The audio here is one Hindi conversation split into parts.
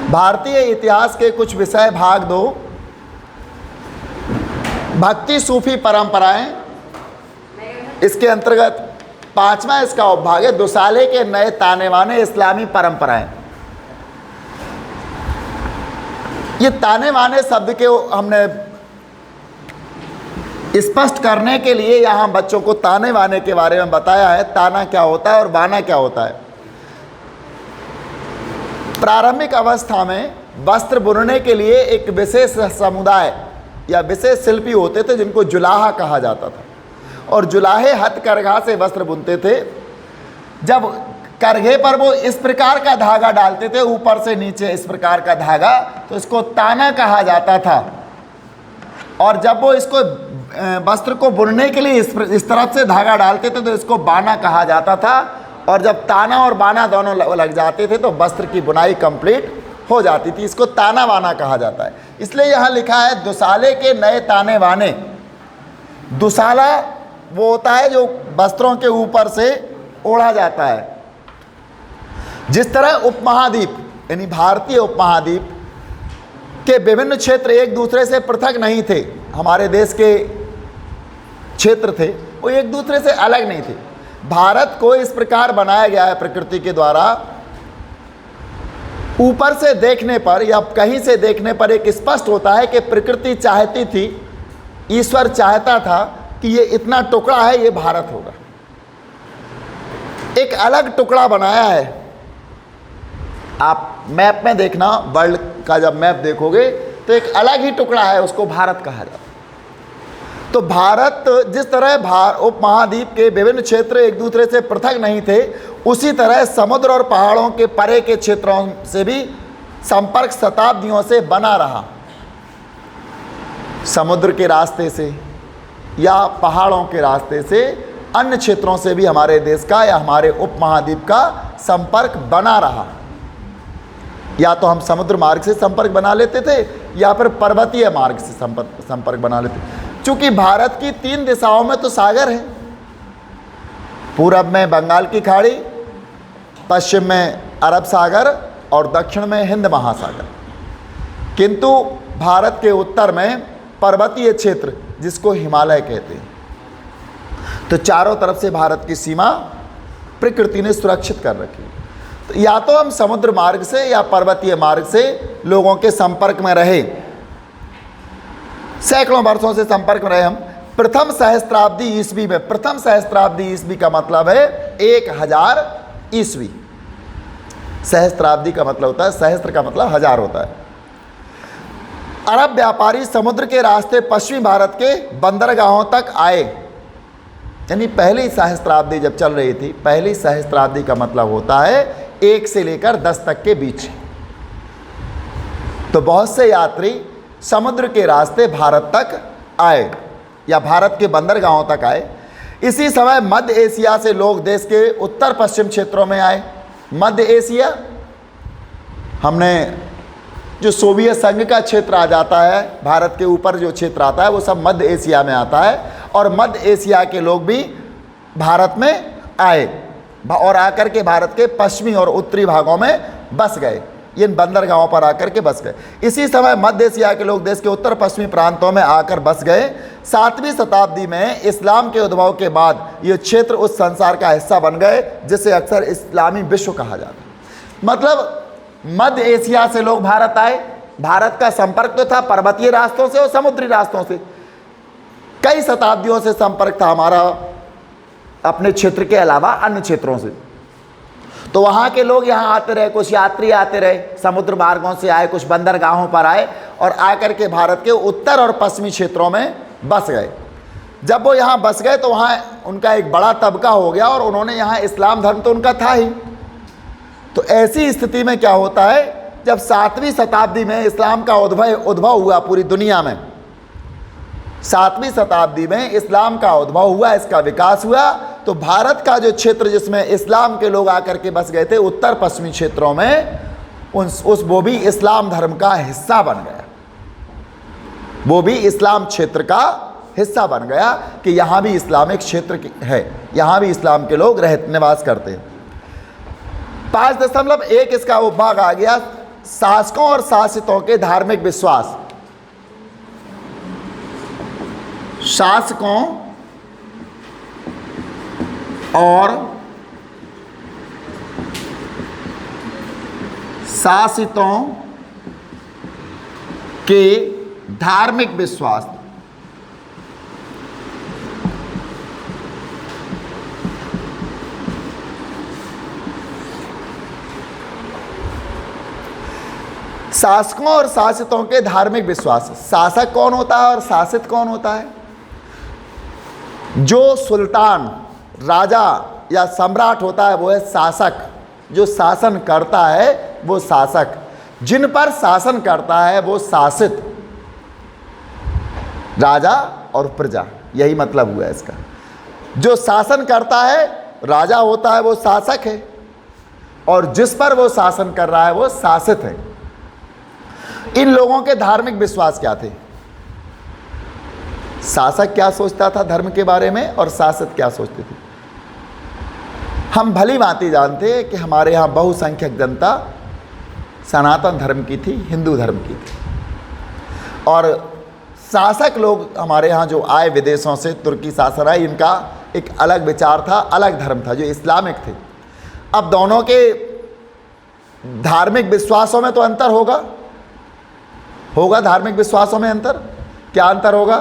भारतीय इतिहास के कुछ विषय भाग 2, भक्ति सूफी परंपराएं। इसके अंतर्गत 5वां इसका उपभाग है, दुसाले के नए ताने वाने इस्लामी परंपराएं। ये ताने वाने शब्द के हमने स्पष्ट करने के लिए यहाँ बच्चों को ताने वाने के बारे में बताया है। ताना क्या होता है और वाना क्या होता है। प्रारंभिक अवस्था में वस्त्र बुनने के लिए एक विशेष समुदाय या विशेष शिल्पी होते थे जिनको जुलाहा कहा जाता था, और जुलाहे हथकरघा से वस्त्र बुनते थे। जब करघे पर वो इस प्रकार का धागा डालते थे, ऊपर से नीचे इस प्रकार का धागा, तो इसको ताना कहा जाता था। और जब वो इसको वस्त्र को बुनने के लिए इस तरफ से धागा डालते थे तो इसको बाना कहा जाता था। और जब ताना और बाना दोनों लग जाते थे तो वस्त्र की बुनाई कंप्लीट हो जाती थी। इसको ताना वाना कहा जाता है। इसलिए यहाँ लिखा है दुसाले के नए ताने वाने। दुसाला वो होता है जो वस्त्रों के ऊपर से ओढ़ा जाता है। जिस तरह उपमहाद्वीप यानी भारतीय उपमहाद्वीप के विभिन्न क्षेत्र एक दूसरे से पृथक नहीं थे, हमारे देश के क्षेत्र थे वो एक दूसरे से अलग नहीं थे। भारत को इस प्रकार बनाया गया है प्रकृति के द्वारा, ऊपर से देखने पर या कहीं से देखने पर एक स्पष्ट होता है कि प्रकृति चाहती थी, ईश्वर चाहता था कि ये इतना टुकड़ा है, ये भारत होगा। एक अलग टुकड़ा बनाया है। आप मैप में देखना, वर्ल्ड का जब मैप देखोगे तो एक अलग ही टुकड़ा है, उसको भारत कहा जाता है। तो भारत जिस तरह उपमहाद्वीप के विभिन्न क्षेत्र एक दूसरे से पृथक नहीं थे, उसी तरह समुद्र और पहाड़ों के परे के क्षेत्रों से भी संपर्क शताब्दियों से बना रहा। समुद्र के रास्ते से या पहाड़ों के रास्ते से अन्य क्षेत्रों से भी हमारे देश का या हमारे उपमहाद्वीप का संपर्क बना रहा। या तो हम समुद्र मार्ग से संपर्क बना लेते थे या फिर पर्वतीय मार्ग से संपर्क बना लेते थे। चूंकि भारत की 3 दिशाओं में तो सागर है, पूरब में बंगाल की खाड़ी, पश्चिम में अरब सागर और दक्षिण में हिंद महासागर। किंतु भारत के उत्तर में पर्वतीय क्षेत्र जिसको हिमालय कहते हैं। तो चारों तरफ से भारत की सीमा प्रकृति ने सुरक्षित कर रखी। तो या तो हम समुद्र मार्ग से या पर्वतीय मार्ग से लोगों के संपर्क में रहे, सैकड़ों वर्षों से संपर्क में रहे हम। प्रथम सहस्त्राब्दी ईस्वी में, प्रथम सहस्त्राब्दी ईस्वी का मतलब है 1000 ईस्वी। सहस्त्राब्दी का मतलब होता है, सहस्त्र का मतलब 1000 होता है। अरब व्यापारी समुद्र के रास्ते पश्चिमी भारत के बंदरगाहों तक आए। यानी पहली सहस्त्राब्दी जब चल रही थी, पहली सहस्त्राब्दी का मतलब होता है 1 से लेकर 10 तक के बीच। तो बहुत से यात्री समुद्र के रास्ते भारत तक आए या भारत के बंदरगाहों तक आए। इसी समय मध्य एशिया से लोग देश के उत्तर पश्चिम क्षेत्रों में आए। मध्य एशिया, हमने जो सोवियत संघ का क्षेत्र आ जाता है, भारत के ऊपर जो क्षेत्र आता है वो सब मध्य एशिया में आता है। और मध्य एशिया के लोग भी भारत में आए और आकर के भारत के पश्चिमी और उत्तरी भागों में बस गए, इन बंदरगाहों पर आकर के बस गए। इसी समय मध्य एशिया के लोग देश के उत्तर पश्चिमी प्रांतों में आकर बस गए। 7वीं शताब्दी में इस्लाम के उद्भव के बाद ये क्षेत्र उस संसार का हिस्सा बन गए जिसे अक्सर इस्लामी विश्व कहा जाता है। मतलब मध्य एशिया से लोग भारत आए। भारत का संपर्क तो था पर्वतीय रास्तों से और समुद्री रास्तों से, कई शताब्दियों से संपर्क था हमारा अपने क्षेत्र के अलावा अन्य क्षेत्रों से। तो वहाँ के लोग यहाँ आते रहे, कुछ यात्री आते रहे, समुद्र मार्गों से आए, कुछ बंदरगाहों पर आए और आकर के भारत के उत्तर और पश्चिमी क्षेत्रों में बस गए। जब वो यहाँ बस गए तो वहाँ उनका एक बड़ा तबका हो गया और उन्होंने यहाँ इस्लाम धर्म तो उनका था ही। तो ऐसी स्थिति में क्या होता है, जब 7वीं शताब्दी में इस्लाम का उद्भव हुआ पूरी दुनिया में, 7वीं शताब्दी में इस्लाम का उद्भव हुआ, इसका विकास हुआ, तो भारत का जो क्षेत्र जिसमें इस्लाम के लोग आकर के बस गए थे, उत्तर पश्चिमी क्षेत्रों में, वो भी इस्लाम धर्म का हिस्सा बन गया। वो भी इस्लाम क्षेत्र का हिस्सा बन गया कि यहाँ भी इस्लामिक क्षेत्र है, यहाँ भी इस्लाम के लोग निवास करते हैं। 5.1 इसका उपभाग आ गया शासकों और शासितों के धार्मिक विश्वास। शासकों और शासितों के धार्मिक विश्वास। शासकों और शासितों के धार्मिक विश्वास। शासक कौन होता है और शासित कौन होता है? जो सुल्तान, राजा या सम्राट होता है वो है शासक। जो शासन करता है वो शासक। जिन पर शासन करता है वो शासित। राजा और प्रजा, यही मतलब हुआ है इसका। जो शासन करता है, राजा होता है, वो शासक है, और जिस पर वो शासन कर रहा है वो शासित है। इन लोगों के धार्मिक विश्वास क्या थे? शासक क्या सोचता था धर्म के बारे में और शासित क्या सोचते थे? हम भली भांति जानते हैं कि हमारे यहाँ बहुसंख्यक जनता सनातन धर्म की थी, हिंदू धर्म की थी, और शासक लोग हमारे यहाँ जो आए विदेशों से, तुर्की शासन आए, इनका एक अलग विचार था, अलग धर्म था जो इस्लामिक थे। अब दोनों के धार्मिक विश्वासों में तो अंतर होगा, धार्मिक विश्वासों में अंतर। क्या अंतर होगा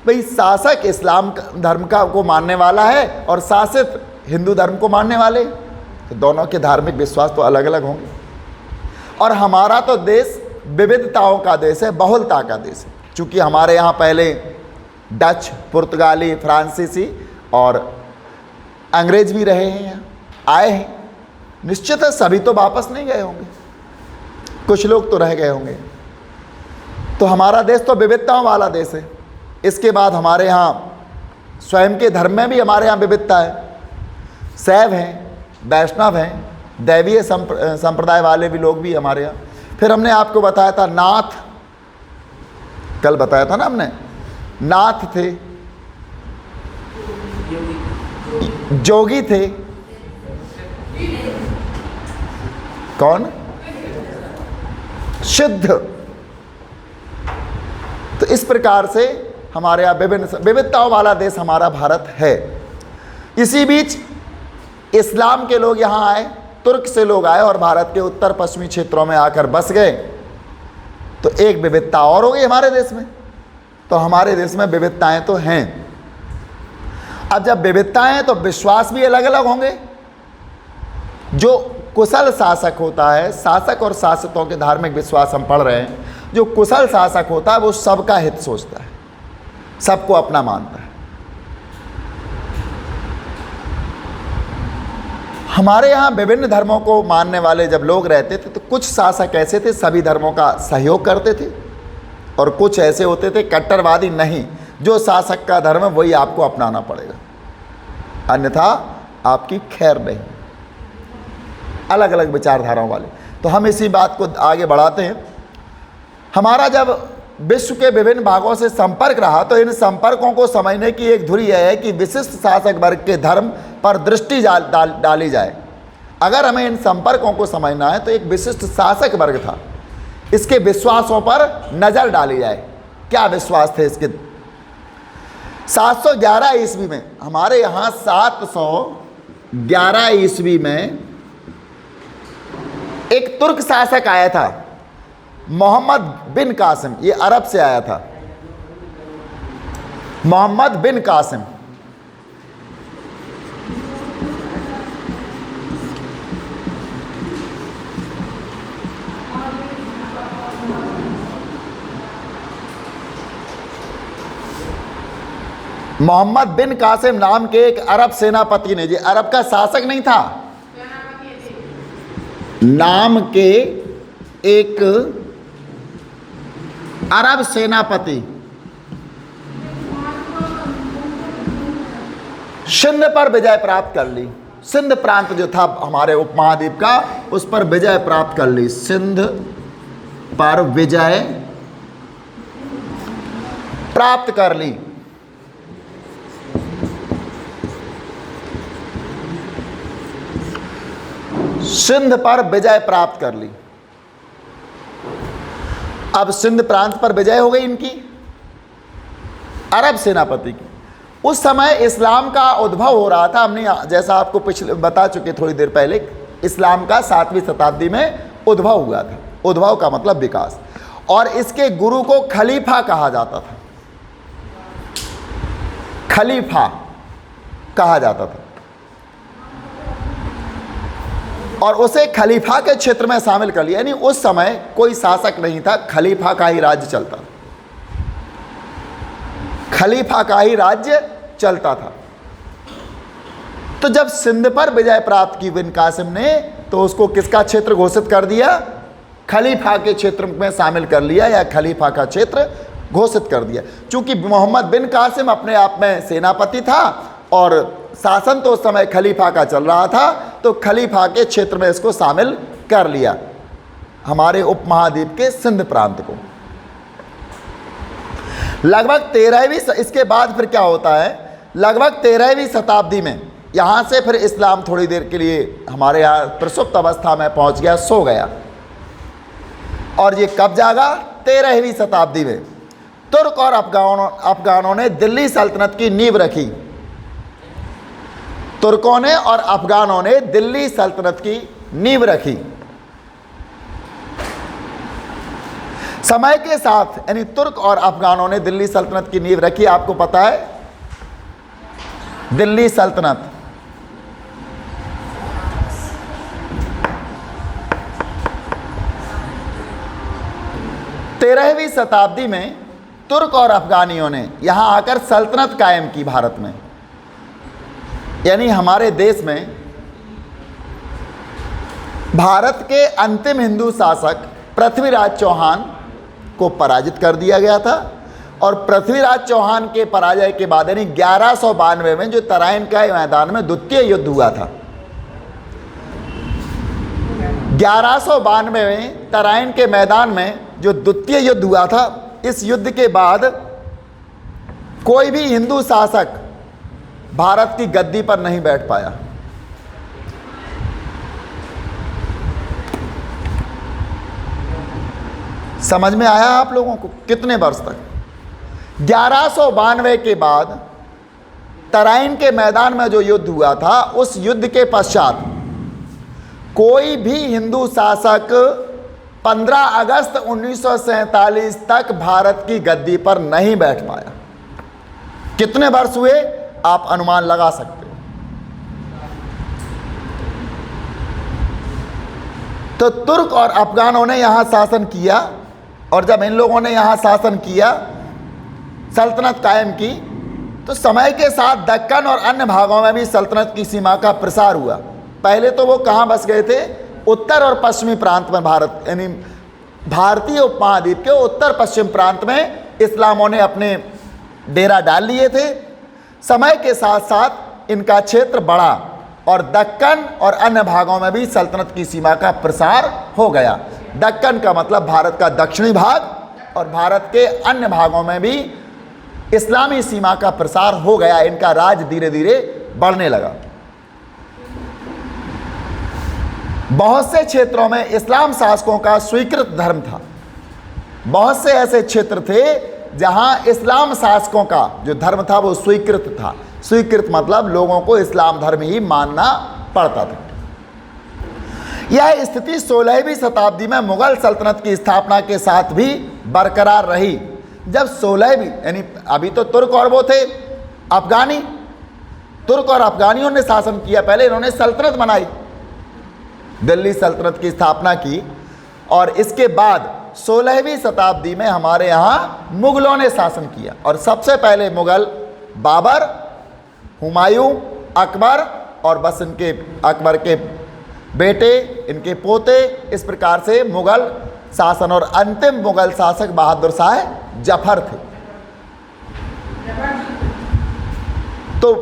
भाई? शासक इस्लाम धर्म का को मानने वाला है और शासित हिंदू धर्म को मानने वाले, तो दोनों के धार्मिक विश्वास तो अलग अलग होंगे। और हमारा तो देश विविधताओं का देश है, बहुलता का देश है। चूँकि हमारे यहाँ पहले डच, पुर्तगाली, फ्रांसीसी और अंग्रेज भी रहे हैं, यहाँ आए हैं। निश्चित है सभी तो वापस नहीं गए होंगे, कुछ लोग तो रह गए होंगे। तो हमारा देश तो विविधताओं वाला देश है। इसके बाद हमारे यहाँ स्वयं के धर्म में भी हमारे यहाँ विविधता है। शैव हैं, वैष्णव हैं, दैवीय संप्रदाय वाले भी लोग भी हमारे यहाँ। फिर हमने आपको बताया था नाथ, कल बताया था ना हमने, नाथ थे, जोगी थे, कौन? सिद्ध। तो इस प्रकार से हमारे यहाँ विभिन्न विविधताओं वाला देश हमारा भारत है। इसी बीच इस्लाम के लोग यहाँ आए, तुर्क से लोग आए और भारत के उत्तर पश्चिमी क्षेत्रों में आकर बस गए, तो एक विविधता और हो गई हमारे देश में। तो हमारे देश में विविधताएं तो हैं। अब जब विविधताएं हैं तो विश्वास भी अलग अलग होंगे। जो कुशल शासक होता है, शासक और शासितों के धार्मिक विश्वास हम पढ़ रहे हैं। जो कुशल शासक होता है वो सबका हित सोचता है, सबको अपना मानता है। हमारे यहाँ विभिन्न धर्मों को मानने वाले जब लोग रहते थे तो कुछ शासक ऐसे थे सभी धर्मों का सहयोग करते थे, और कुछ ऐसे होते थे कट्टरवादी, नहीं, जो शासक का धर्म है वही आपको अपनाना पड़ेगा, अन्यथा आपकी खैर नहीं। अलग अलग विचारधाराओं वाले। तो हम इसी बात को आगे बढ़ाते हैं। हमारा जब विश्व के विभिन्न भागों से संपर्क रहा तो इन संपर्कों को समझने की एक धुरी है कि विशिष्ट शासक वर्ग के धर्म पर दृष्टि डाली जाए। अगर हमें इन संपर्कों को समझना है तो एक विशिष्ट शासक वर्ग था, इसके विश्वासों पर नज़र डाली जाए। क्या विश्वास थे इसके? 711 ईस्वी में, हमारे यहाँ 711 ईस्वी में एक तुर्क शासक आया था, मोहम्मद बिन कासिम। ये अरब से आया था, मोहम्मद बिन कासिम। मोहम्मद बिन कासिम नाम के एक अरब सेनापति ने, ये अरब का शासक नहीं था, नाम के एक अरब सेनापति सिंध पर विजय प्राप्त कर ली। सिंध प्रांत जो था हमारे उपमहाद्वीप का, उस पर विजय प्राप्त कर ली। सिंध पर विजय प्राप्त कर ली। सिंध पर विजय प्राप्त कर ली। अब सिंध प्रांत पर विजय हो गई इनकी, अरब सेनापति की। उस समय इस्लाम का उद्भव हो रहा था। हमने जैसा आपको पिछले बता चुके थोड़ी देर पहले, इस्लाम का 7वीं शताब्दी में उद्भव हुआ था। उद्भव का मतलब विकास। और इसके गुरु को खलीफा कहा जाता था, खलीफा कहा जाता था। और उसे खलीफा के क्षेत्र में शामिल कर लिया, यानी उस समय कोई शासक नहीं था, खलीफा का ही राज्य चलता था, खलीफा का ही राज्य चलता था। तो जब सिंध पर विजय प्राप्त की बिन कासिम ने, तो उसको किसका क्षेत्र घोषित कर दिया? खलीफा के क्षेत्र में शामिल कर लिया, या खलीफा का क्षेत्र घोषित कर दिया। चूंकि मोहम्मद बिन कासिम अपने आप में सेनापति था और शासन तो उस समय खलीफा का चल रहा था, तो खलीफा के क्षेत्र में इसको शामिल कर लिया, हमारे उपमहाद्वीप के सिंध प्रांत को। लगभग 13वीं, इसके बाद फिर क्या होता है, लगभग 13वीं शताब्दी में यहाँ से फिर इस्लाम थोड़ी देर के लिए हमारे यहाँ प्रसुप्त अवस्था में पहुँच गया, सो गया। और ये कब जागा? 13वीं शताब्दी में तुर्क और अफगानों ने दिल्ली सल्तनत की नींव रखी। तुर्कों ने और अफगानों ने दिल्ली सल्तनत की नींव रखी। समय के साथ, यानी तुर्क और अफगानों ने दिल्ली सल्तनत की नींव रखी। आपको पता है दिल्ली सल्तनत तेरहवीं शताब्दी में तुर्क और अफगानियों ने यहां आकर सल्तनत कायम की भारत में, यानी हमारे देश में। भारत के अंतिम हिंदू शासक पृथ्वीराज चौहान को पराजित कर दिया गया था। और पृथ्वीराज चौहान के पराजय के बाद, यानी 1192 में जो तराइन के मैदान में द्वितीय युद्ध हुआ था, 1192 में तराइन के मैदान में जो द्वितीय युद्ध हुआ था, इस युद्ध के बाद कोई भी हिंदू शासक भारत की गद्दी पर नहीं बैठ पाया। समझ में आया आप लोगों को? कितने वर्ष तक? 1192 के बाद तराइन के मैदान में जो युद्ध हुआ था, उस युद्ध के पश्चात कोई भी हिंदू शासक 15 अगस्त 1947 तक भारत की गद्दी पर नहीं बैठ पाया। कितने वर्ष हुए आप अनुमान लगा सकते हो। तो तुर्क और अफगानों ने यहां शासन किया, और जब इन लोगों ने यहां शासन किया, सल्तनत कायम की, तो समय के साथ दक्कन और अन्य भागों में भी सल्तनत की सीमा का प्रसार हुआ। पहले तो वो कहाँ बस गए थे? उत्तर और पश्चिमी प्रांत में, भारत यानी भारतीय उपमहाद्वीप के उत्तर पश्चिम प्रांत में इस्लामों ने अपने डेरा डाल लिए थे। समय के साथ साथ इनका क्षेत्र बढ़ा और दक्कन और अन्य भागों में भी सल्तनत की सीमा का प्रसार हो गया। दक्कन का मतलब भारत का दक्षिणी भाग, और भारत के अन्य भागों में भी इस्लामी सीमा का प्रसार हो गया। इनका राज धीरे धीरे बढ़ने लगा। बहुत से क्षेत्रों में इस्लाम शासकों का स्वीकृत धर्म था। बहुत से ऐसे क्षेत्र थे जहां इस्लाम शासकों का जो धर्म था वो स्वीकृत था। स्वीकृत मतलब लोगों को इस्लाम धर्म ही मानना पड़ता था। यह स्थिति 16वीं शताब्दी में मुगल सल्तनत की स्थापना के साथ भी बरकरार रही। जब 16वीं, यानी अभी तो तुर्क और वो थे अफगानी, तुर्क और अफगानियों ने शासन किया, पहले इन्होंने सल्तनत बनाई, दिल्ली सल्तनत की स्थापना की, और इसके बाद 16वीं शताब्दी में हमारे यहाँ मुगलों ने शासन किया। और सबसे पहले मुगल बाबर, हुमायूं, अकबर, और बस इनके अकबर के बेटे, इनके पोते, इस प्रकार से मुगल शासन। और अंतिम मुगल शासक बहादुर शाह जफर थे। तो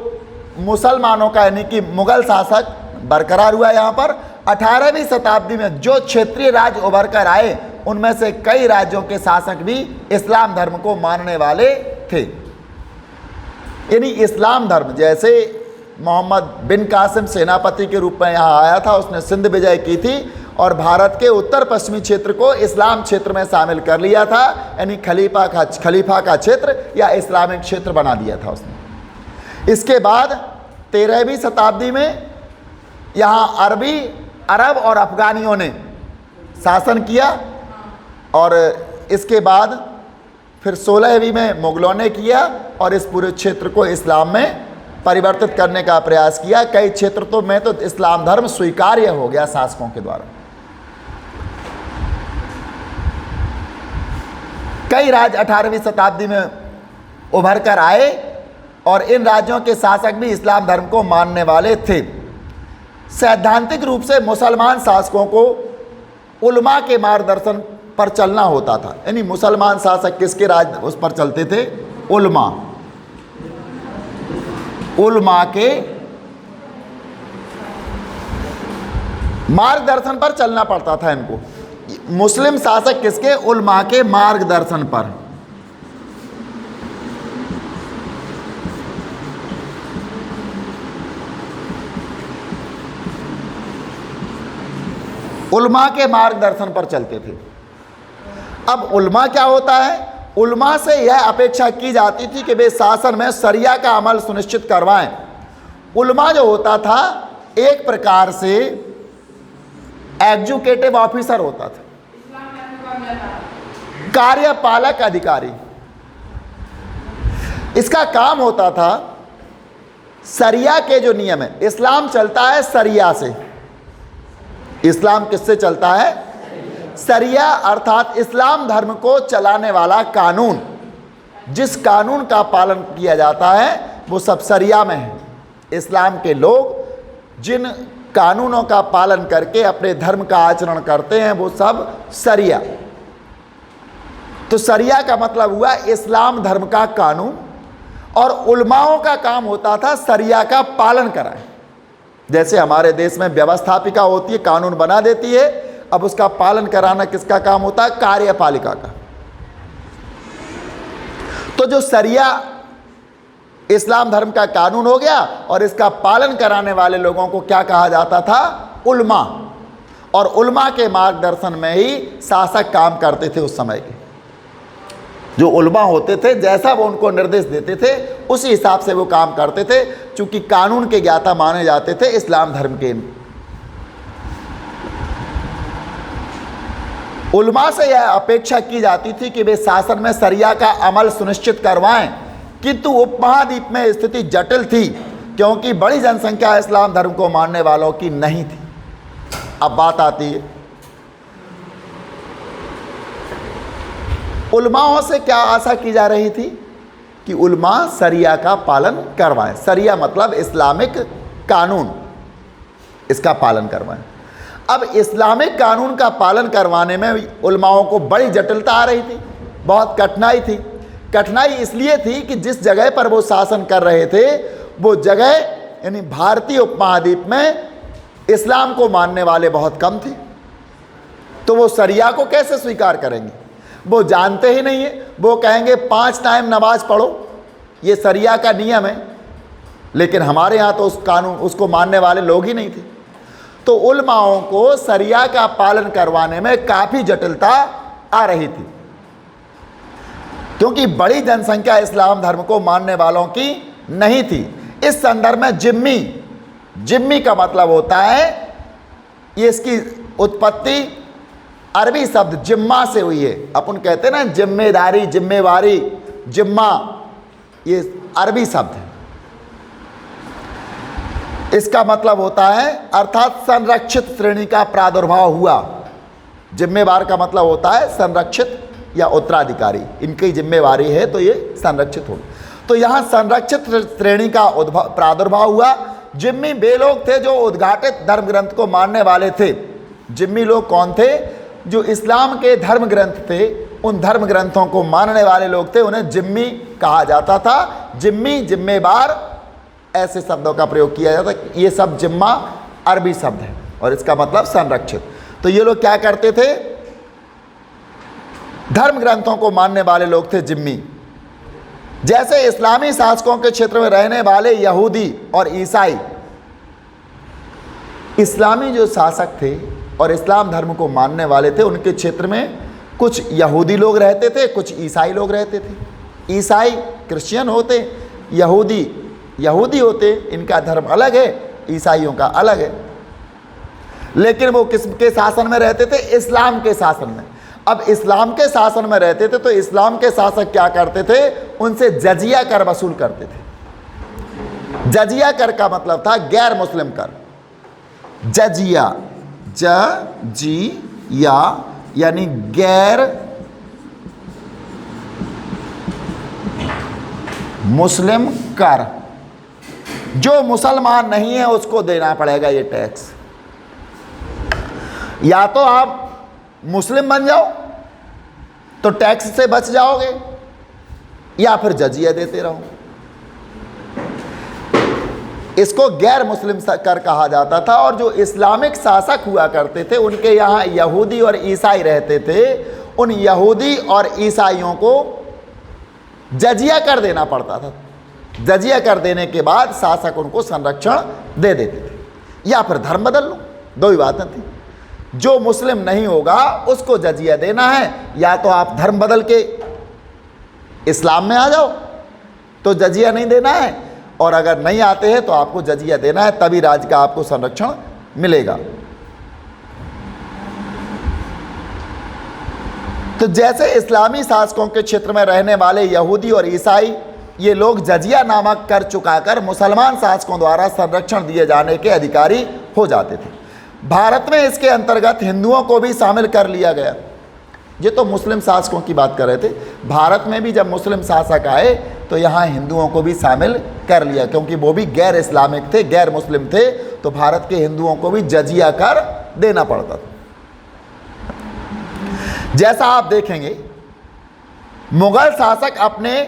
मुसलमानों का यानी कि मुगल शासक बरकरार हुआ। यहाँ पर 18वीं शताब्दी में जो क्षेत्रीय राज्य उभर कर आए, उनमें से कई राज्यों के शासक भी इस्लाम धर्म को मानने वाले थे। यानी इस्लाम धर्म, जैसे मोहम्मद बिन कासिम सेनापति के रूप में यहाँ आया था, उसने सिंध विजय की थी, और भारत के उत्तर पश्चिमी क्षेत्र को इस्लाम क्षेत्र में शामिल कर लिया था, यानी खलीफा का क्षेत्र या इस्लामिक क्षेत्र बना दिया था उसने। इसके बाद 13वीं शताब्दी में यहाँ अरब और अफगानियों ने शासन किया, और इसके बाद फिर 16वीं में मुगलों ने किया और इस पूरे क्षेत्र को इस्लाम में परिवर्तित करने का प्रयास किया। कई क्षेत्र में तो इस्लाम धर्म स्वीकार्य हो गया शासकों के द्वारा। कई राज्य 18वीं शताब्दी में उभर कर आए और इन राज्यों के शासक भी इस्लाम धर्म को मानने वाले थे। सैद्धांतिक रूप से मुसलमान शासकों को उलमा के मार्गदर्शन पर चलना होता था, यानी मुसलमान शासक किसके राज उस पर चलते थे? उलमा के मार्गदर्शन पर चलना पड़ता था इनको। मुस्लिम शासक किसके? उलमा के मार्गदर्शन पर। उलमा के मार्गदर्शन पर चलते थे। अब उलमा क्या होता है? उलमा से यह अपेक्षा की जाती थी कि वे शासन में शरिया का अमल सुनिश्चित करवाएं। उलमा जो होता था एक प्रकार से एग्जीक्यूटिव ऑफिसर होता था, कार्यपालक अधिकारी। इसका काम होता था शरिया के जो नियम है, इस्लाम चलता है शरिया से। इस्लाम किससे चलता है? शरिया अर्थात इस्लाम धर्म को चलाने वाला कानून। जिस कानून का पालन किया जाता है वो सब शरिया में है। इस्लाम के लोग जिन कानूनों का पालन करके अपने धर्म का आचरण करते हैं वो सब शरिया। तो शरिया का मतलब हुआ इस्लाम धर्म का कानून, और उलमाओं का काम होता था शरिया का पालन कराएं। जैसे हमारे देश में व्यवस्थापिका होती है, कानून बना देती है, अब उसका पालन कराना किसका काम होता है? कार्यपालिका का। तो जो शरिया इस्लाम धर्म का कानून हो गया और इसका पालन कराने वाले लोगों को क्या कहा जाता था? उलमा। और उलमा के मार्गदर्शन में ही शासक काम करते थे। उस समय के जो उलमा होते थे, जैसा वो उनको निर्देश देते थे उसी हिसाब से वो काम करते थे, चूंकि कानून के ज्ञाता माने जाते थे इस्लाम धर्म के। उलमा से यह अपेक्षा की जाती थी कि वे शासन में शरिया का अमल सुनिश्चित करवाएं, किंतु उपमहाद्वीप में स्थिति जटिल थी क्योंकि बड़ी जनसंख्या इस्लाम धर्म को मानने वालों की नहीं थी। अब बात आती है उलमाओं से क्या आशा की जा रही थी कि उलमा शरिया का पालन करवाएं। शरिया मतलब इस्लामिक कानून, इसका पालन करवाएं। अब इस्लामिक कानून का पालन करवाने में उलमाओं को बड़ी जटिलता आ रही थी, बहुत कठिनाई थी। कठिनाई इसलिए थी कि जिस जगह पर वो शासन कर रहे थे वो जगह यानी भारतीय उपमहाद्वीप में इस्लाम को मानने वाले बहुत कम थे। तो वो शरिया को कैसे स्वीकार करेंगे? वो जानते ही नहीं है। वो कहेंगे 5 टाइम नमाज पढ़ो, ये शरिया का नियम है, लेकिन हमारे यहाँ तो उस कानून उसको मानने वाले लोग ही नहीं थे। तो उलमाओं को शरिया का पालन करवाने में काफ़ी जटिलता आ रही थी क्योंकि बड़ी जनसंख्या इस्लाम धर्म को मानने वालों की नहीं थी। इस संदर्भ में जिम्मी का मतलब होता है, ये इसकी उत्पत्ति अरबी शब्द जिम्मा से हुई है। अपन कहते हैं ना जिम्मेदारी, जिम्मेवारी, जिम्मा, ये अरबी शब्द है। इसका मतलब होता है अर्थात संरक्षित श्रेणी का प्रादुर्भाव हुआ। जिम्मेवार का मतलब होता है संरक्षित या उत्तराधिकारी, इनकी जिम्मेवारी है तो ये संरक्षित हो। तो यहाँ संरक्षित श्रेणी का प्रादुर्भाव हुआ। जिम्मी वे लोग थे जो उद्घाटित धर्म ग्रंथ को मानने वाले थे। जिम्मी लोग कौन थे? जो इस्लाम के धर्म ग्रंथ थे, उन धर्म ग्रंथों को मानने वाले लोग थे, उन्हें जिम्मी कहा जाता था। जिम्मी, जिम्मेवार, ऐसे शब्दों का प्रयोग किया जाता। ये सब जिम्मा अरबी शब्द है और इसका मतलब संरक्षित। तो ये लोग क्या करते थे? धर्म ग्रंथों को मानने वाले लोग थे जिम्मी। जैसे इस्लामी शासकों के क्षेत्र में रहने वाले यहूदी और ईसाई। इस्लामी जो शासक थे और इस्लाम धर्म को मानने वाले थे, उनके क्षेत्र में कुछ यहूदी लोग रहते थे, कुछ ईसाई लोग रहते थे। ईसाई क्रिश्चियन होते, यहूदी होते, इनका धर्म अलग है, ईसाइयों का अलग है। लेकिन वो किसके शासन में रहते थे? इस्लाम के शासन में। अब इस्लाम के शासन में रहते थे तो इस्लाम के शासक क्या करते थे? उनसे जजिया कर वसूल करते थे। जजिया कर का मतलब था गैर मुस्लिम कर। जजिया, जजिया यानी गैर मुस्लिम कर। जो मुसलमान नहीं है उसको देना पड़ेगा ये टैक्स। या तो आप मुस्लिम बन जाओ तो टैक्स से बच जाओगे, या फिर जजिया देते रहो। इसको गैर मुस्लिम कर कहा जाता था। और जो इस्लामिक शासक हुआ करते थे उनके यहाँ यहूदी और ईसाई रहते थे, उन यहूदी और ईसाइयों को जजिया कर देना पड़ता था। जजिया कर देने के बाद शासक उनको संरक्षण दे देते थे, या फिर धर्म बदल लो, दो ही बातें थी। जो मुस्लिम नहीं होगा उसको जजिया देना है, या तो आप धर्म बदल के इस्लाम में आ जाओ तो जजिया नहीं देना है, और अगर नहीं आते हैं तो आपको जजिया देना है, तभी राज्य का आपको संरक्षण मिलेगा। तो जैसे इस्लामी शासकों के क्षेत्र में रहने वाले यहूदी और ईसाई, ये लोग जजिया नामक कर चुकाकर मुसलमान शासकों द्वारा संरक्षण दिए जाने के अधिकारी हो जाते थे। भारत में इसके अंतर्गत हिंदुओं को भी शामिल कर लिया गया। ये तो मुस्लिम शासकों की बात कर रहे थे। भारत में भी जब मुस्लिम शासक आए तो यहाँ हिंदुओं को भी शामिल कर लिया, क्योंकि वो भी गैर इस्लामिक थे, गैर मुस्लिम थे, तो भारत के हिंदुओं को भी जजिया कर देना पड़ता था। जैसा आप देखेंगे, मुगल शासक अपने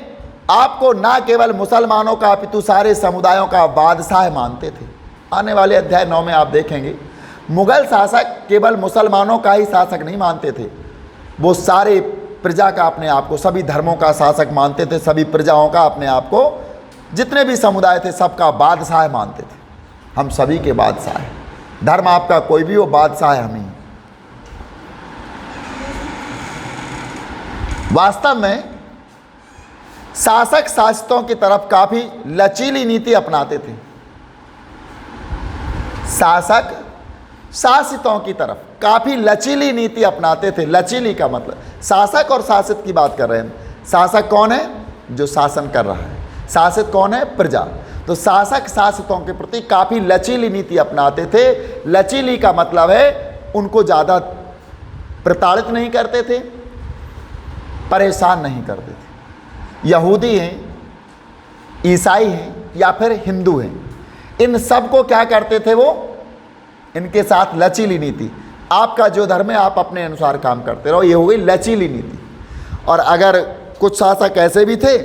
आप को न केवल मुसलमानों का अपितु सारे समुदायों का बादशाह मानते थे। आने वाले अध्याय 9 में आप देखेंगे, मुगल शासक केवल मुसलमानों का ही शासक नहीं मानते थे, वो सारे प्रजा का अपने आप को, सभी धर्मों का शासक मानते थे, सभी प्रजाओं का अपने आप को, जितने भी समुदाय थे सबका बादशाह मानते थे। हम सभी के बादशाह हैं, धर्म आपका कोई भी हो, बादशाह है हम ही। वास्तव में शासक शासितों की तरफ काफी लचीली नीति अपनाते थे। शासक शासितों की तरफ काफी लचीली नीति अपनाते थे। लचीली का मतलब, शासक और शासित की बात कर रहे हैं। शासक कौन है? जो शासन कर रहा है। शासित कौन है? प्रजा। तो शासक शासितों के प्रति काफी लचीली नीति अपनाते थे। लचीली का मतलब है उनको ज्यादा प्रताड़ित नहीं करते थे, परेशान नहीं करते थे। यहूदी हैं, ईसाई हैं या फिर हिंदू हैं, इन सब को क्या करते थे वो? इनके साथ लचीली नीति। आपका जो धर्म है आप अपने अनुसार काम करते रहो, ये हो गई लचीली नीति। और अगर कुछ शासक ऐसे भी थे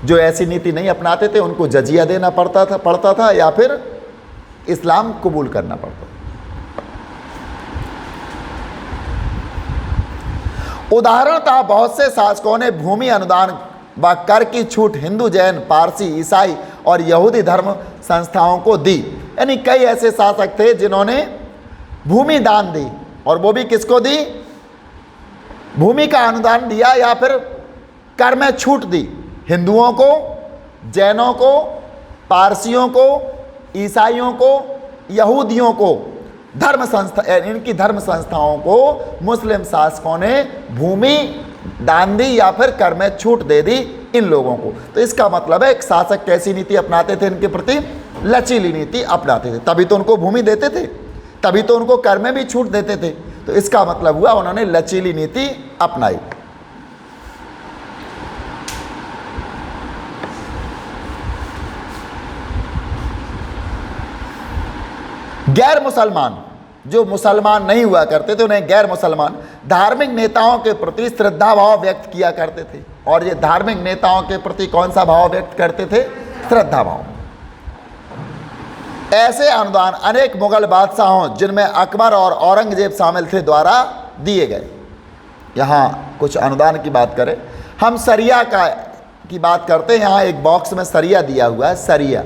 जो ऐसी नीति नहीं अपनाते थे, उनको जजिया देना पड़ता था या फिर इस्लाम कबूल करना पड़ता था। उदाहरणतः बहुत से शासकों ने भूमि अनुदान व कर की छूट हिंदू, जैन, पारसी, ईसाई और यहूदी धर्म संस्थाओं को दी। यानी कई ऐसे शासक थे जिन्होंने भूमि दान दी, और वो भी किसको दी? भूमि का अनुदान दिया या फिर कर में छूट दी। हिंदुओं को, जैनों को, पारसियों को, ईसाइयों को, यहूदियों को, धर्म संस्था, इनकी धर्म संस्थाओं को मुस्लिम शासकों ने भूमि दान दी या फिर कर में छूट दे दी इन लोगों को। तो इसका मतलब है एक शासक कैसी नीति अपनाते थे? इनके प्रति लचीली नीति अपनाते थे, तभी तो उनको भूमि देते थे, तभी तो उनको कर में भी छूट देते थे। तो इसका मतलब हुआ उन्होंने लचीली नीति अपनाई। गैर मुसलमान, जो मुसलमान नहीं हुआ करते थे, उन्हें गैर मुसलमान धार्मिक नेताओं के प्रति श्रद्धा भाव व्यक्त किया करते थे। और ये धार्मिक नेताओं के प्रति कौन सा भाव व्यक्त करते थे? श्रद्धा भाव। ऐसे अनुदान अनेक मुगल बादशाहों, जिनमें अकबर और औरंगजेब शामिल थे, द्वारा दिए गए। यहाँ कुछ अनुदान की बात करें, हम सरिया की बात करते हैं। यहाँ एक बॉक्स में सरिया दिया हुआ है। सरिया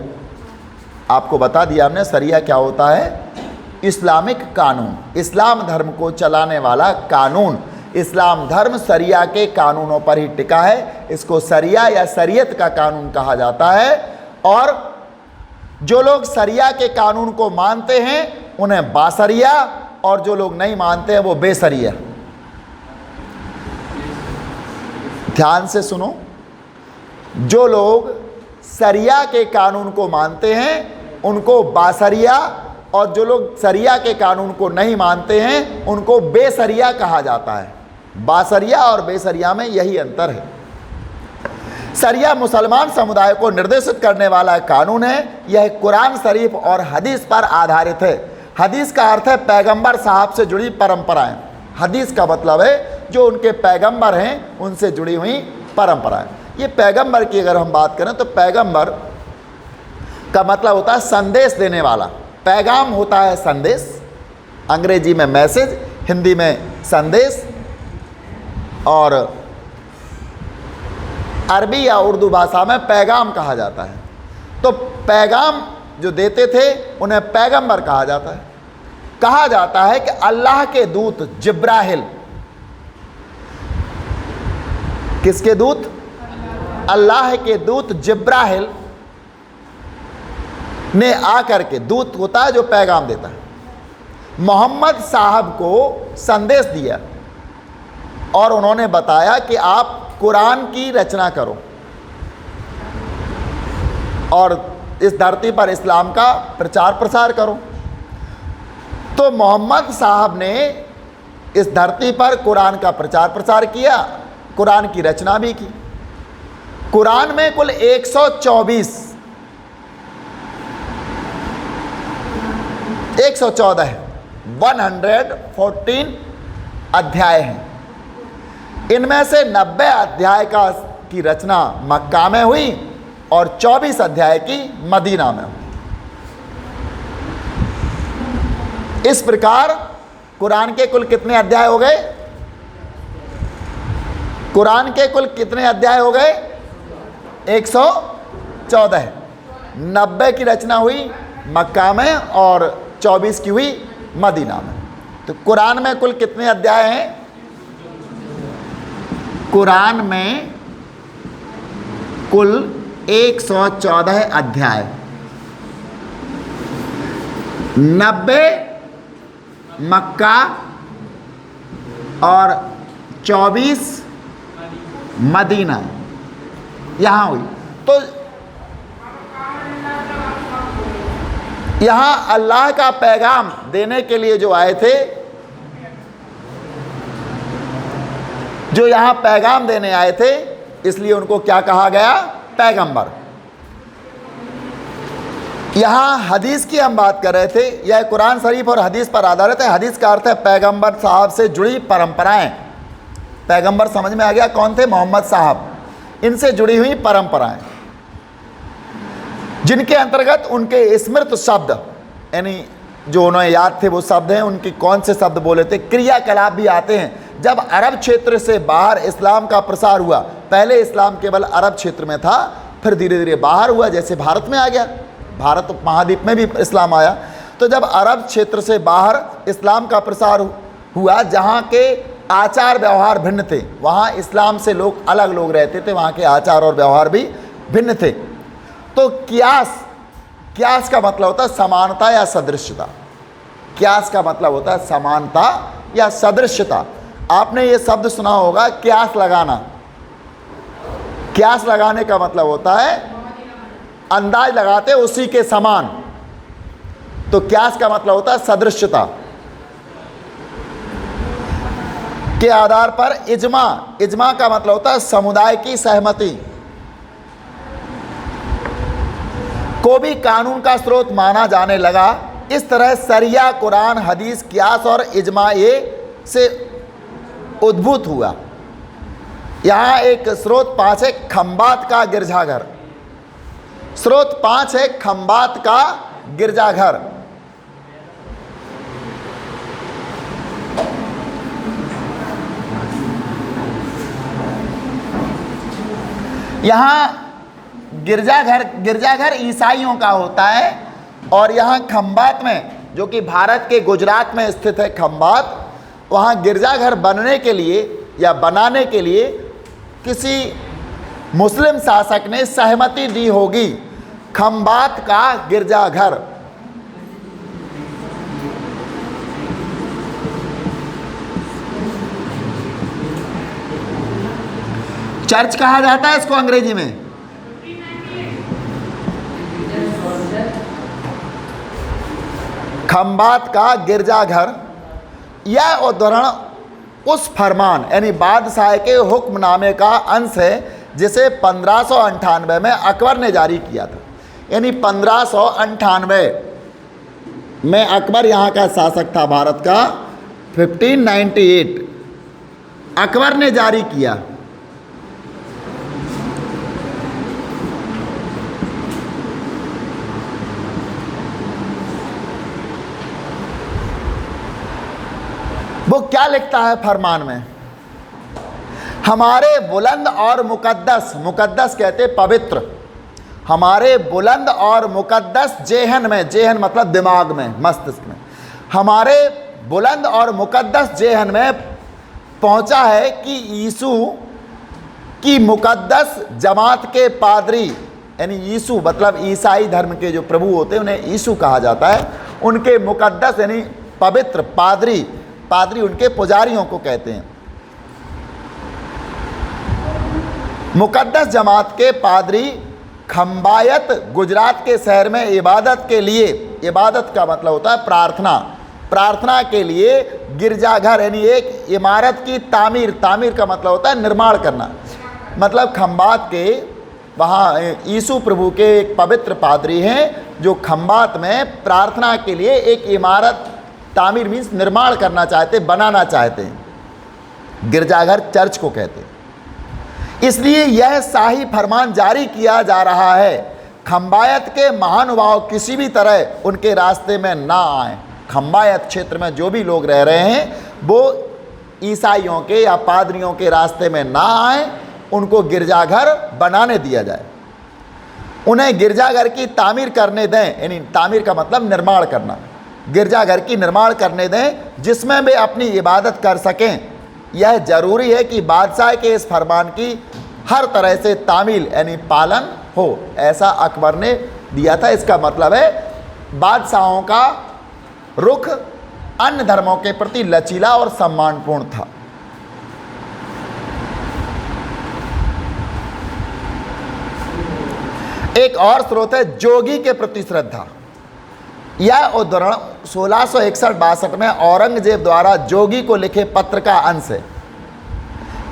आपको बता दिया हमने, सरिया क्या होता है। इस्लामिक कानून, इस्लाम धर्म को चलाने वाला कानून। इस्लाम धर्म शरिया के कानूनों पर ही टिका है, इसको शरिया या शरीयत का कानून कहा जाता है। और जो लोग शरिया के कानून को मानते हैं उन्हें बाशरिया, और जो लोग नहीं मानते हैं वो बेशरिया। ध्यान से सुनो, जो लोग शरिया के कानून को मानते हैं उनको बाशरिया, और जो लोग शरिया के कानून को नहीं मानते हैं उनको बेशरिया कहा जाता है। बाशरिया और बेशरिया में यही अंतर है। शरिया मुसलमान समुदाय को निर्देशित करने वाला कानून है। यह कुरान शरीफ और हदीस पर आधारित है। हदीस का अर्थ है पैगंबर साहब से जुड़ी परंपराएं। हदीस का मतलब है जो उनके पैगंबर हैं उनसे जुड़ी हुई परंपराएं। ये पैगंबर की अगर हम बात करें तो पैगंबर का मतलब होता है संदेश देने वाला। पैगाम होता है संदेश, अंग्रेजी में मैसेज, हिंदी में संदेश, और अरबी या उर्दू भाषा में पैगाम कहा जाता है। तो पैगाम जो देते थे उन्हें पैगंबर कहा जाता है। कहा जाता है कि अल्लाह के दूत जिब्राहिल, किसके दूत? अल्लाह के दूत जिब्राहिल ने आकर के, दूत होता है जो पैगाम देता है, मोहम्मद साहब को संदेश दिया और उन्होंने बताया कि आप कुरान की रचना करो और इस धरती पर इस्लाम का प्रचार प्रसार करो। तो मोहम्मद साहब ने इस धरती पर कुरान का प्रचार प्रसार किया, कुरान की रचना भी की। कुरान में कुल 114 114 अध्याय हैं। इनमें से 90 अध्याय की रचना मक्का में हुई और 24 अध्याय की मदीना में हुई। इस प्रकार कुरान के कुल कितने अध्याय हो गए? कुरान के कुल कितने अध्याय हो गए? 114। 90 की रचना हुई मक्का में और 24 की हुई मदीना में। तो कुरान में कुल कितने अध्याय हैं? कुरान में कुल 114 अध्याय, 90 मक्का और 24 मदीना यहाँ हुई। तो यहाँ अल्लाह का पैगाम देने के लिए जो आए थे, जो यहाँ पैगाम देने आए थे, इसलिए उनको क्या कहा गया? पैगंबर। यहाँ हदीस की हम बात कर रहे थे। यह कुरान शरीफ और हदीस पर आधारित है। हदीस का अर्थ है पैगंबर साहब से जुड़ी परंपराएं। पैगंबर समझ में आ गया कौन थे? मोहम्मद साहब। इनसे जुड़ी हुई परंपराएं जिनके अंतर्गत उनके स्मृत शब्द, यानी जो उन्हें याद थे वो शब्द हैं। उनके कौन से शब्द बोले थे? क्रियाकलाप भी आते हैं। जब अरब क्षेत्र से बाहर इस्लाम का प्रसार हुआ, पहले इस्लाम केवल अरब क्षेत्र में था, फिर धीरे धीरे बाहर हुआ, जैसे भारत में आ गया, भारत महाद्वीप में भी इस्लाम आया। तो जब अरब क्षेत्र से बाहर इस्लाम का प्रसार हुआ, जहाँ के आचार व्यवहार भिन्न थे, वहाँ इस्लाम से लोग अलग लोग रहते थे, वहाँ के आचार और व्यवहार भी भिन्न थे। तो क्यास का मतलब होता है समानता या सदृश्यता। क्यास का मतलब होता है समानता या सदृश्यता। आपने ये शब्द सुना होगा, क्यास लगाना। क्यास लगाने का मतलब होता है अंदाज लगाते उसी के समान। तो क्यास का मतलब होता है सदृश्यता के आधार पर। इजमा का मतलब होता है समुदाय की सहमति को भी कानून का स्रोत माना जाने लगा। इस तरह शरिया, कुरान, हदीस, कियास और इजमा ये से उद्भूत हुआ। यहाँ एक स्रोत 5 है, खंबात का गिरजाघर। स्रोत 5 है, खंबात का गिरजाघर। यहाँ गिरजाघर ईसाइयों का होता है और यहाँ खंबात में जो कि भारत के गुजरात में स्थित है खंबात, वहाँ गिरजाघर बनने के लिए या बनाने के लिए किसी मुस्लिम शासक ने सहमति दी होगी। खंबात का गिरजाघर। चर्च कहा जाता है इसको अंग्रेजी में। खंबात का गिरजाघर। यह उद्धरण उस फरमान यानी बादशाह के हुक्मनामे का अंश है जिसे 1598 में अकबर ने जारी किया था। यानी 1598 में अकबर यहाँ का शासक था भारत का। 1598 अकबर ने जारी किया। वो क्या लिखता है फरमान में? हमारे बुलंद और मुकद्दस, मुकद्दस कहते पवित्र, हमारे बुलंद और मुकद्दस जेहन में, जेहन मतलब दिमाग में, मस्तिष्क में, हमारे बुलंद और मुकद्दस जेहन में पहुंचा है कि यीशु की मुकद्दस जमात के पादरी, यानी यीशु मतलब ईसाई धर्म के जो प्रभु होते हैं उन्हें यीशु कहा जाता है, उनके मुकद्दस यानी पवित्र पादरी, पादरी उनके पुजारियों को कहते हैं। मुकद्दस जमात के पादरी खंबायत गुजरात के शहर में इबादत के लिए, इबादत का मतलब होता है प्रार्थना, प्रार्थना के लिए गिरजाघर यानी एक इमारत की तामीर, तामीर का मतलब होता है निर्माण करना, मतलब खंबात के वहाँ यीशु प्रभु के एक पवित्र पादरी हैं जो खंबात में प्रार्थना के लिए एक इमारत, तामीर मीन्स निर्माण करना चाहते, बनाना चाहते हैं। गिरजाघर चर्च को कहते हैं। इसलिए यह शाही फरमान जारी किया जा रहा है, खंबायत के महानुभाव किसी भी तरह उनके रास्ते में ना आए। खंबायत क्षेत्र में जो भी लोग रह रहे हैं वो ईसाइयों के या पादरियों के रास्ते में ना आए, उनको गिरजाघर बनाने दिया जाए, उन्हें गिरजाघर की तामीर करने दें, यानी तामीर का मतलब निर्माण करना, गिरजाघर की निर्माण करने दें जिसमें वे अपनी इबादत कर सकें। यह जरूरी है कि बादशाह के इस फरमान की हर तरह से तामील यानी पालन हो, ऐसा अकबर ने दिया था। इसका मतलब है बादशाहों का रुख अन्य धर्मों के प्रति लचीला और सम्मानपूर्ण था। एक और स्रोत है जोगी के प्रति श्रद्धा। यह उद्धरण 1661-62 में औरंगजेब द्वारा जोगी को लिखे पत्र का अंश है।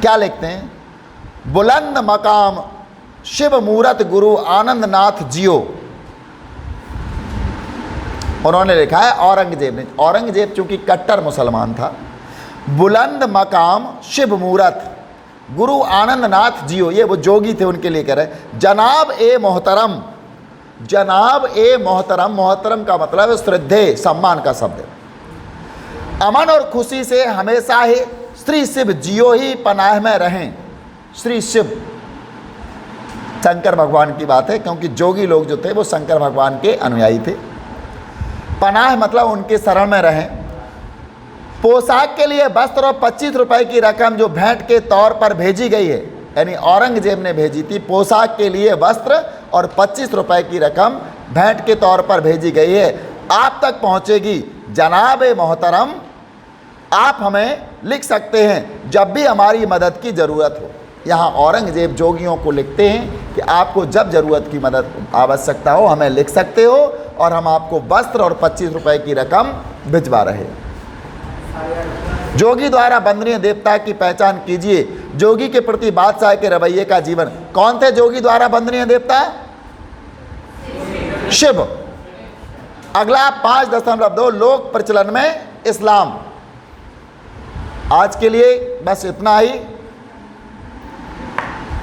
क्या लिखते हैं? बुलंद मकाम शिव मूरत गुरु आनंद नाथ जियो। उन्होंने लिखा है औरंगजेब ने, औरंगजेब चूंकि कट्टर मुसलमान था। बुलंद मकाम शिव मूरत गुरु आनंद नाथ जियो, ये वो जोगी थे, उनके लिए कह रहे जनाब ए मोहतरम, जनाब ए मोहतरम, मोहतरम का मतलब है श्रद्धेय, सम्मान का शब्द है। अमन और खुशी से हमेशा ही श्री शिव जियो ही पनाह में रहें। श्री शिव शंकर भगवान की बात है, क्योंकि जोगी लोग जो थे वो शंकर भगवान के अनुयायी थे। पनाह मतलब उनके शरण में रहें। पोशाक के लिए वस्त्र और 25 रुपए की रकम जो भेंट के तौर पर भेजी गई है, यानी औरंगजेब ने भेजी थी, पोशाक के लिए वस्त्र और 25 रुपए की रकम भेंट के तौर पर भेजी गई है, आप तक पहुंचेगी। जनाब ए मोहतरम, आप हमें लिख सकते हैं जब भी हमारी मदद की ज़रूरत हो। यहाँ औरंगजेब जोगियों को लिखते हैं कि आपको जब ज़रूरत की मदद आवश्यकता हो हमें लिख सकते हो और हम आपको वस्त्र और 25 रुपए की रकम भिजवा रहे हैं। जोगी द्वारा वंदनीय देवता की पहचान कीजिए। जोगी के प्रति बादशाह के रवैये का जीवन। कौन थे जोगी द्वारा वंदनीय देवता? शिव। अगला 5.2 लोक प्रचलन में इस्लाम। आज के लिए बस इतना ही।